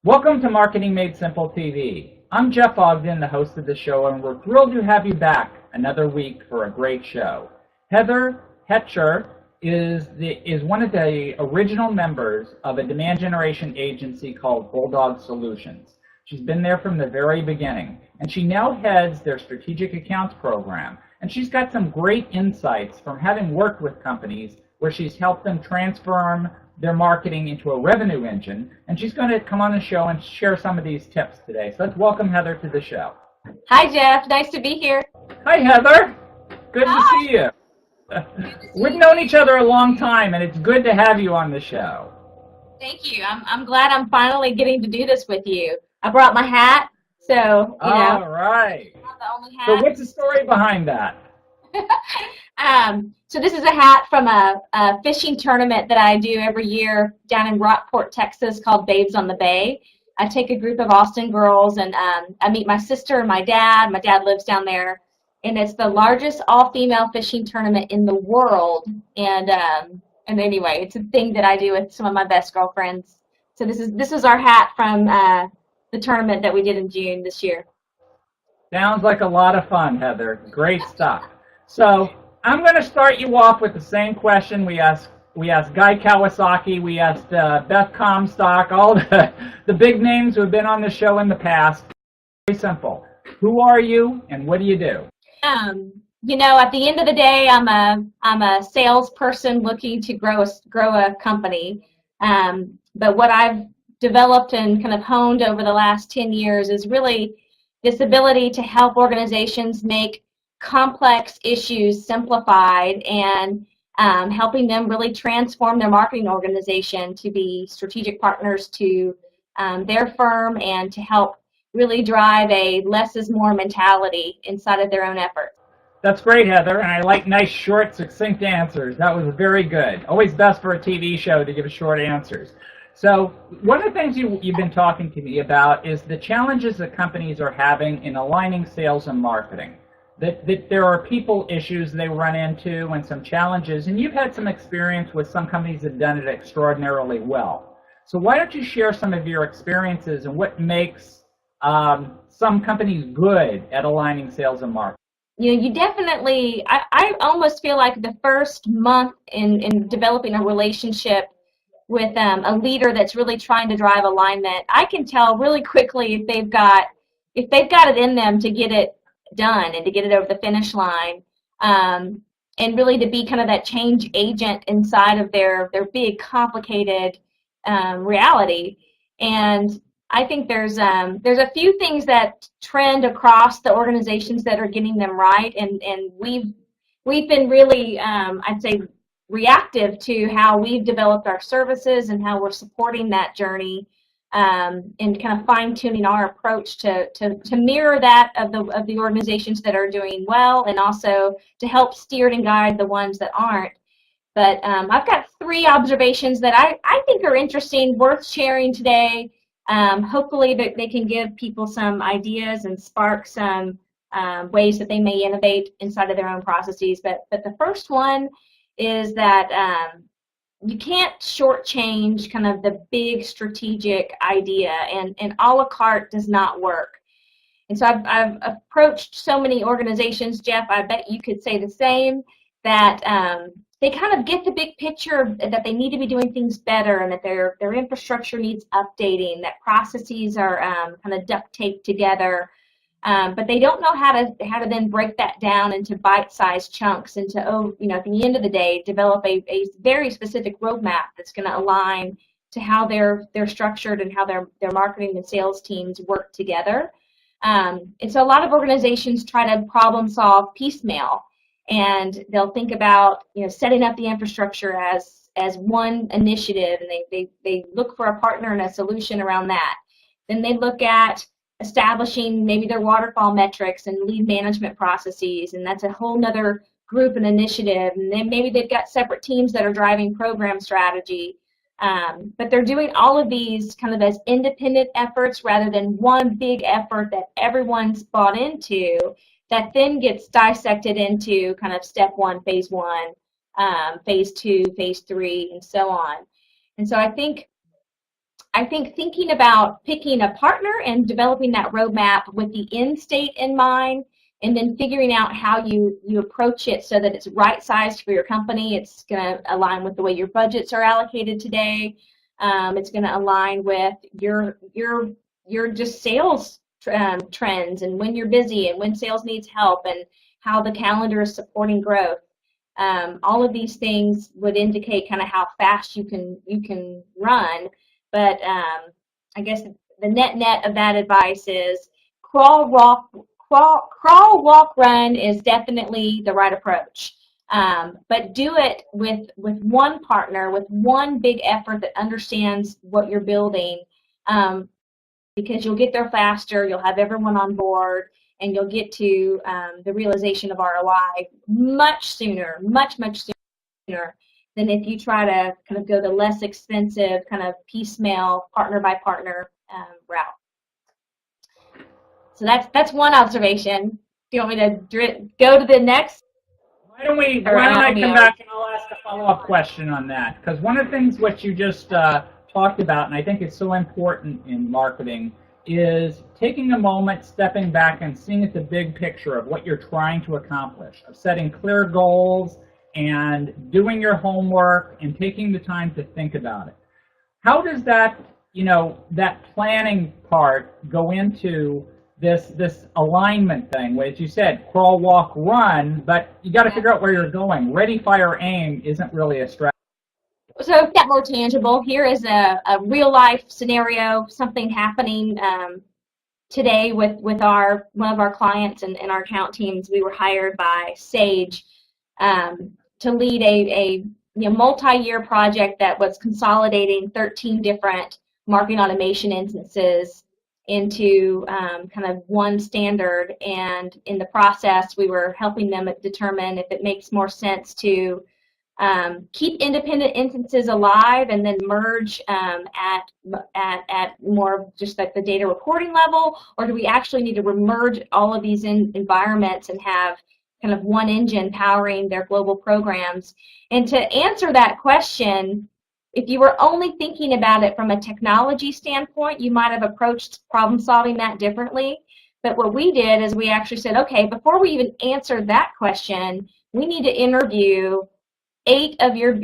Welcome to Marketing Made Simple TV. I'm Jeff Ogden, the host of the show, and we're thrilled to have you back another week for a great show. Heather Hoetger is one of the original members of a demand generation agency called Bulldog Solutions. She's been there from the very beginning, and she now heads their strategic accounts program. And she's got some great insights from having worked with companies where she's helped them transform their marketing into a revenue engine, and she's going to come on the show and share some of these tips today. So let's welcome Heather to the show. Hi, Jeff. Nice to be here. Hi, Heather. Good to see you. We've known each other a long time, and it's good to have you on the show. Thank you. I'm glad I'm finally getting to do this with you. I brought my hat, so, All right. I'm the only hat. So what's the story behind that? So this is a hat from a fishing tournament that I do every year down in Rockport, Texas, called Babes on the Bay. I take a group of Austin girls, and I meet my sister and my dad. My dad lives down there, and it's the largest all-female fishing tournament in the world. And anyway, it's a thing that I do with some of my best girlfriends. So this is our hat from the tournament that we did in June this year. Sounds like a lot of fun, Heather. Great stuff. So I'm going to start you off with the same question we asked Guy Kawasaki, we asked Beth Comstock, all the big names who have been on the show in the past. Very simple. Who are you and what do you do? At the end of the day, I'm a salesperson looking to grow a company. But what I've developed and kind of honed over the last 10 years is really this ability to help organizations make complex issues simplified and helping them really transform their marketing organization to be strategic partners to their firm and to help really drive a less is more mentality inside of their own efforts. That's great, Heather, and I like nice, short, succinct answers. That was very good. Always best for a TV show to give short answers. So one of the things you've been talking to me about is the challenges that companies are having in aligning sales and marketing. That there are people issues they run into and some challenges, and you've had some experience with some companies that have done it extraordinarily well. So why don't you share some of your experiences and what makes some companies good at aligning sales and marketing? You definitely, I almost feel like the first month in developing a relationship with a leader that's really trying to drive alignment, I can tell really quickly if they've got it in them to get it done and to get it over the finish line, and really to be kind of that change agent inside of their big complicated reality. And I think there's a few things that trend across the organizations that are getting them right, and we've been really I'd say reactive to how we've developed our services and how we're supporting that journey. And kind of fine-tuning our approach to mirror that of the organizations that are doing well, and also to help steer and guide the ones that aren't. But I've got 3 observations that I think are interesting, worth sharing today. Hopefully that they can give people some ideas and spark some ways that they may innovate inside of their own processes. But the first one is that you can't shortchange kind of the big strategic idea, and a la carte does not work. And so I've approached so many organizations, Jeff, I bet you could say the same, that they kind of get the big picture that they need to be doing things better, and that their infrastructure needs updating, that processes are kind of duct taped together. But they don't know how to then break that down into bite-sized chunks and to, at the end of the day, develop a very specific roadmap that's going to align to how they're structured and how their marketing and sales teams work together. And so a lot of organizations try to problem solve piecemeal, and they'll think about setting up the infrastructure as one initiative, and they look for a partner and a solution around that. Then they look at establishing maybe their waterfall metrics and lead management processes, and that's a whole nother group and initiative. And then maybe they've got separate teams that are driving program strategy. But they're doing all of these kind of as independent efforts rather than one big effort that everyone's bought into, that then gets dissected into kind of step 1, phase 1, phase 2, phase 3, and so on. And so I think I think thinking about picking a partner and developing that roadmap with the end state in mind, and then figuring out how you approach it so that it's right sized for your company. It's going to align with the way your budgets are allocated today. It's going to align with your just sales trends and when you're busy and when sales needs help and how the calendar is supporting growth. All of these things would indicate kind of how fast you can run. But I guess the net of that advice is crawl, walk, run is definitely the right approach. But do it with one partner, with one big effort that understands what you're building, because you'll get there faster, you'll have everyone on board, and you'll get to the realization of ROI much sooner, much sooner than if you try to kind of go the less expensive, kind of piecemeal, partner by partner route. So that's one observation. Do you want me to go to the next? Why don't I come back and I'll ask a follow-up question on that? Because one of the things what you just talked about, and I think it's so important in marketing, is taking a moment, stepping back, and seeing at the big picture of what you're trying to accomplish, of setting clear goals and doing your homework and taking the time to think about it. How does that, that planning part go into this alignment thing, which you said, crawl, walk, run, but you got to figure out where you're going. Ready, fire, aim isn't really a strategy. So get more tangible. Here is a real life scenario, something happening today with one of our clients and our account teams. We were hired by Sage to lead a multi-year project that was consolidating 13 different marketing automation instances into kind of one standard, and in the process we were helping them determine if it makes more sense to keep independent instances alive and then merge at more just like the data reporting level, or do we actually need to merge all of these environments and have kind of one engine powering their global programs? And to answer that question, if you were only thinking about it from a technology standpoint, you might have approached problem solving that differently. But what we did is we actually said, okay, before we even answer that question, we need to interview 8 of your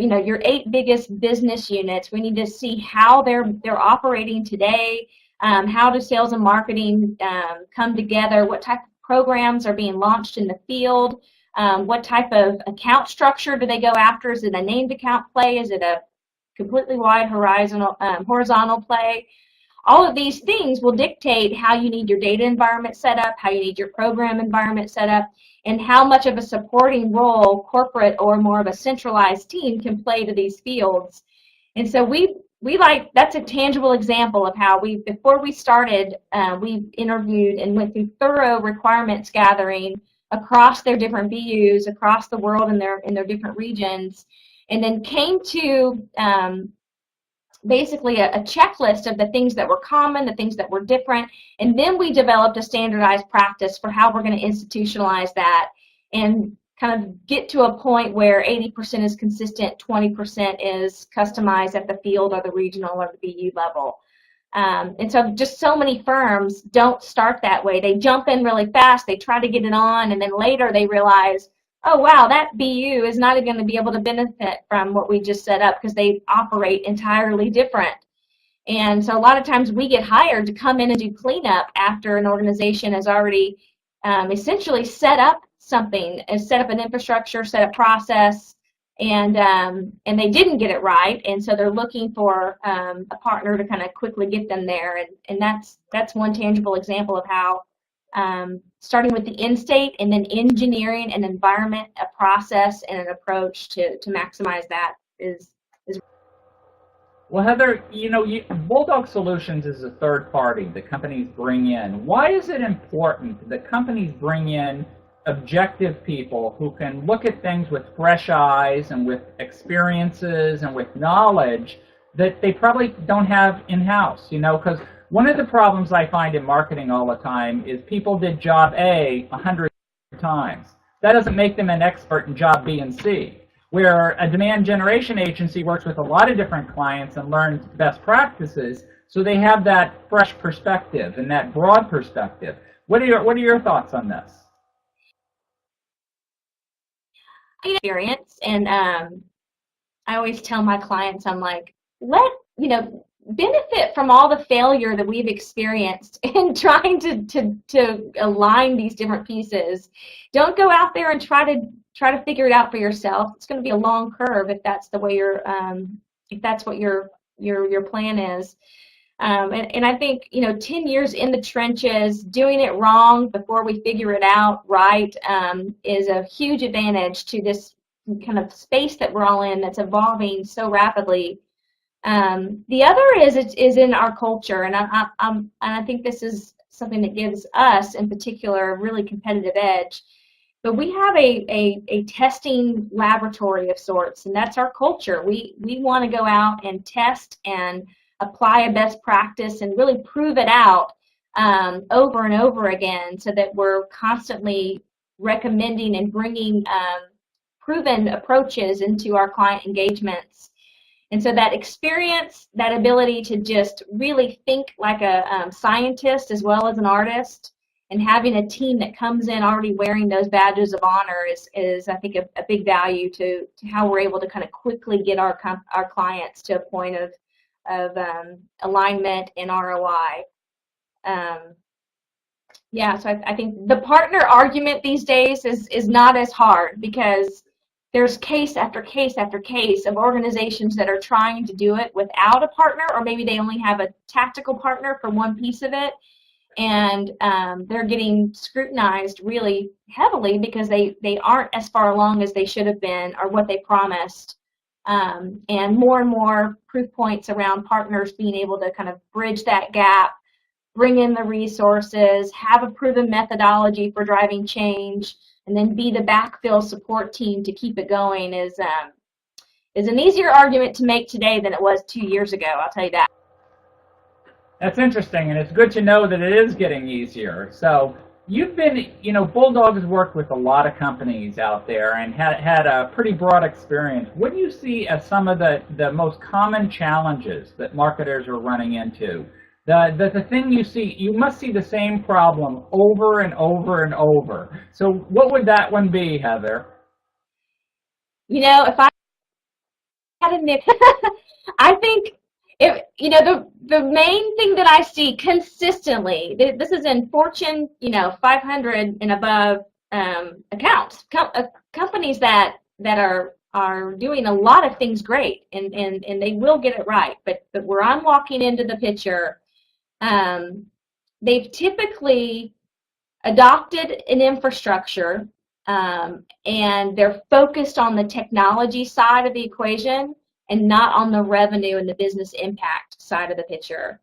8 biggest business units. We need to see how they're operating today. How do sales and marketing come together? What type of programs are being launched in the field? What type of account structure do they go after? Is it a named account play? Is it a completely wide horizontal play? All of these things will dictate how you need your data environment set up, how you need your program environment set up, and how much of a supporting role corporate or more of a centralized team can play to these fields. And so that's a tangible example of how before we started, we interviewed and went through thorough requirements gathering across their different BUs, across the world in their different regions, and then came to basically a checklist of the things that were common, the things that were different, and then we developed a standardized practice for how we're going to institutionalize that and kind of get to a point where 80% is consistent, 20% is customized at the field or the regional or the BU level. And so just so many firms don't start that way. They jump in really fast, they try to get it on, and then later they realize, oh wow, that BU is not going to be able to benefit from what we just set up because they operate entirely different. And so a lot of times we get hired to come in and do cleanup after an organization has already essentially set up something, set up an infrastructure, set up process, and they didn't get it right, and so they're looking for a partner to kind of quickly get them there. And that's one tangible example of how starting with the end state and then engineering an environment, a process, and an approach to maximize that is. Well, Heather, Bulldog Solutions is a third party that companies bring in. Why is it important that companies bring in objective people who can look at things with fresh eyes and with experiences and with knowledge that they probably don't have in-house? Because one of the problems I find in marketing all the time is people did job A 100 times. That doesn't make them an expert in job B and C. where a demand generation agency works with a lot of different clients and learns best practices, so they have that fresh perspective and that broad perspective. What are your thoughts on this? Experience, and I always tell my clients, I'm like, benefit from all the failure that we've experienced in trying to align these different pieces. Don't go out there and try to figure it out for yourself. It's going to be a long curve if that's the way if that's what your plan is. And I think 10 years in the trenches, doing it wrong before we figure it out right, is a huge advantage to this kind of space that we're all in that's evolving so rapidly. The other is in our culture, and I think this is something that gives us in particular a really competitive edge. But we have a testing laboratory of sorts, and that's our culture. We want to go out and test and apply a best practice and really prove it out over and over again, so that we're constantly recommending and bringing proven approaches into our client engagements. And so that experience, that ability to just really think like a scientist as well as an artist, and having a team that comes in already wearing those badges of honor is I think, a big value to how we're able to kind of quickly get our clients to a point of alignment and ROI. Yeah, so I think the partner argument these days is not as hard, because there's case after case after case of organizations that are trying to do it without a partner, or maybe they only have a tactical partner for one piece of it, and they're getting scrutinized really heavily because they aren't as far along as they should have been or what they promised. And more proof points around partners being able to kind of bridge that gap, bring in the resources, have a proven methodology for driving change, and then be the backfill support team to keep it going is an easier argument to make today than it was 2 years ago, I'll tell you that. That's interesting, and it's good to know that it is getting easier. So you've been, Bulldog has worked with a lot of companies out there and had a pretty broad experience. What do you see as some of the most common challenges that marketers are running into? The thing you must see the same problem over and over and over. So what would that one be, Heather? If I had a nick, I think the main thing that I see consistently, this is in Fortune 500 and above accounts, companies that are doing a lot of things great, and they will get it right, but where I'm walking into the picture, they've typically adopted an infrastructure, and they're focused on the technology side of the equation and not on the revenue and the business impact side of the picture.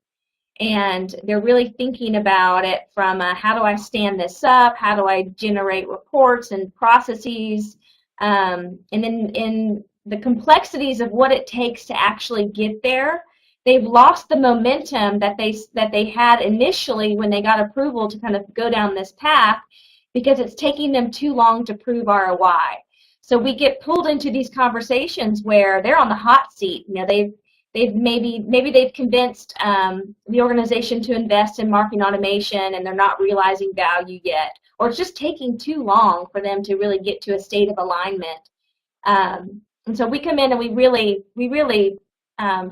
And they're really thinking about it from how do I stand this up, how do I generate reports and processes, and then in the complexities of what it takes to actually get there. They've lost the momentum that they had initially when they got approval to kind of go down this path, because it's taking them too long to prove ROI. So we get pulled into these conversations where they're on the hot seat. They've maybe convinced the organization to invest in marketing automation, and they're not realizing value yet, or it's just taking too long for them to really get to a state of alignment. And so we come in and we really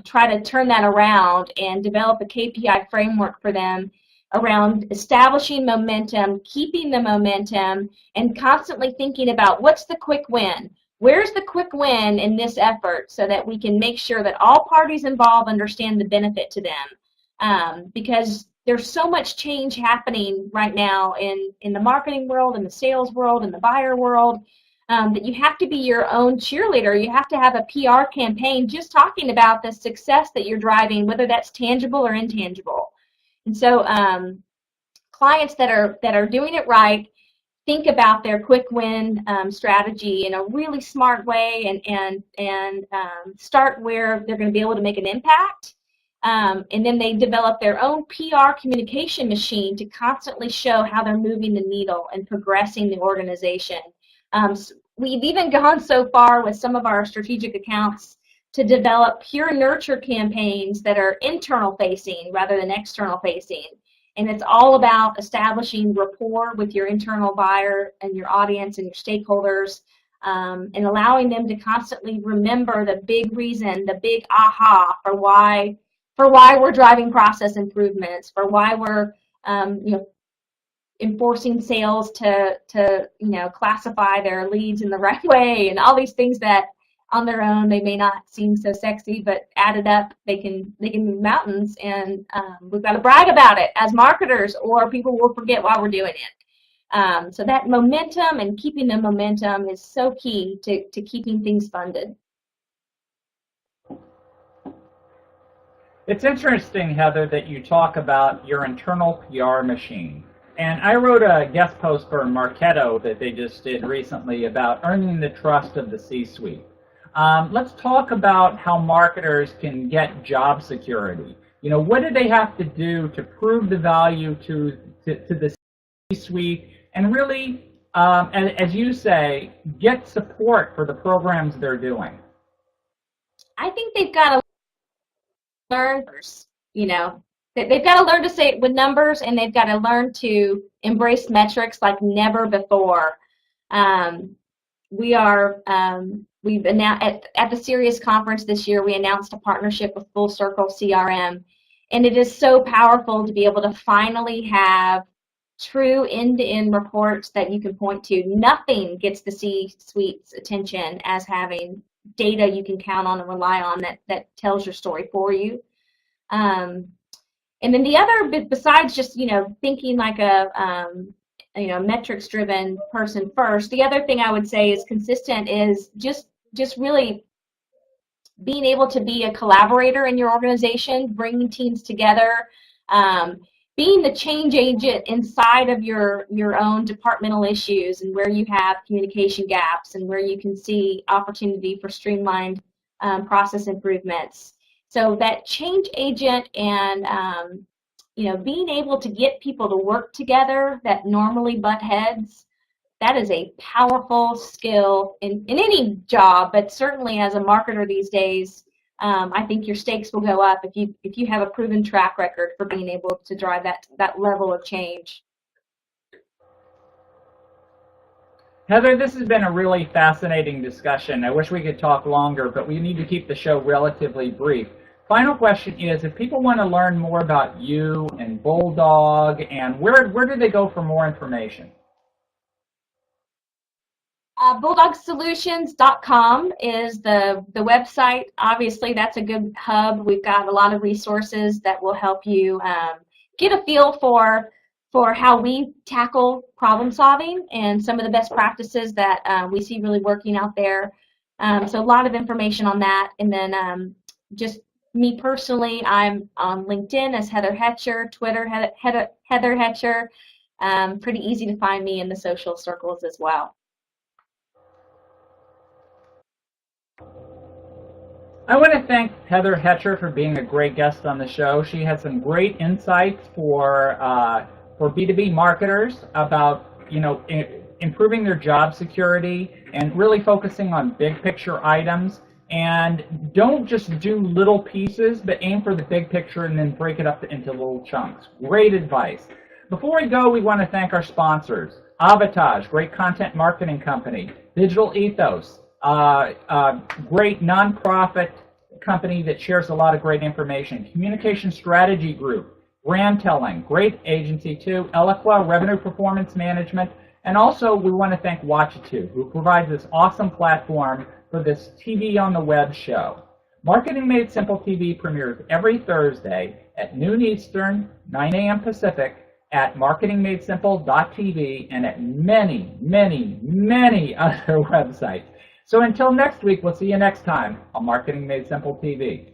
try to turn that around and develop a KPI framework for them around establishing momentum, keeping the momentum, and constantly thinking about what's the quick win. Where's the quick win in this effort, so that we can make sure that all parties involved understand the benefit to them. Because there's so much change happening right now in the marketing world, in the sales world, in the buyer world, that you have to be your own cheerleader. You have to have a PR campaign just talking about the success that you're driving, whether that's tangible or intangible. And so clients that are doing it right think about their quick win strategy in a really smart way, and start where they're going to be able to make an impact. And then they develop their own PR communication machine to constantly show how they're moving the needle and progressing the organization. we've even gone so far with some of our strategic accounts to develop pure nurture campaigns that are internal facing rather than external facing. And it's all about establishing rapport with your internal buyer and your audience and your stakeholders, and allowing them to constantly remember the big reason, the big aha for why we're driving process improvements, for why we're enforcing sales to classify their leads in the right way, and all these things that on their own they may not seem so sexy, but added up they can move mountains. And we've got to brag about it as marketers, or people will forget why we're doing it. So that momentum and keeping the momentum is so key to keeping things funded. It's interesting, Heather, that you talk about your internal PR machine. And I wrote a guest post for Marketo that they just did recently about earning the trust of the C-suite. Let's talk about how marketers can get job security. What do they have to do to prove the value to the C-suite, and really, as you say, get support for the programs they're doing? I think they've got to learn, they've got to learn to say it with numbers, and they've got to learn to embrace metrics like never before. We've announced at the Serious Conference this year, we announced a partnership with Full Circle CRM, and it is so powerful to be able to finally have true end-to-end reports that you can point to. Nothing gets the C-suite's attention as having data you can count on and rely on that tells your story for you. And then the other, besides just thinking like a metrics-driven person first, the other thing I would say is consistent is just really being able to be a collaborator in your organization, bringing teams together, being the change agent inside of your own departmental issues and where you have communication gaps and where you can see opportunity for streamlined process improvements. So that change agent and being able to get people to work together that normally butt heads, that is a powerful skill in any job, but certainly as a marketer these days, I think your stakes will go up if you have a proven track record for being able to drive that level of change. Heather, this has been a really fascinating discussion. I wish we could talk longer, but we need to keep the show relatively brief. Final question is, if people want to learn more about you and Bulldog, and where do they go for more information? BulldogSolutions.com is the website. Obviously, that's a good hub. We've got a lot of resources that will help you get a feel for how we tackle problem solving and some of the best practices that we see really working out there. So a lot of information on that. And then just me personally, I'm on LinkedIn as Heather Hoetger, Twitter Heather Hoetger. Pretty easy to find me in the social circles as well. I want to thank Heather Hoetger for being a great guest on the show. She had some great insights for B2B marketers about improving their job security and really focusing on big picture items. And don't just do little pieces, but aim for the big picture and then break it up into little chunks. Great advice. Before we go, we want to thank our sponsors. Avatage, great content marketing company. Digital Ethos, great nonprofit company that shares a lot of great information. Communication Strategy Group, Brand Telling, great agency too. Eloqua, Revenue Performance Management. And also we want to thank Watchitoo, who provides this awesome platform for this TV on the web show. Marketing Made Simple TV premieres every Thursday at noon Eastern, 9 a.m. Pacific at marketingmadesimple.tv and at many, many, many other websites. So until next week, we'll see you next time on Marketing Made Simple TV.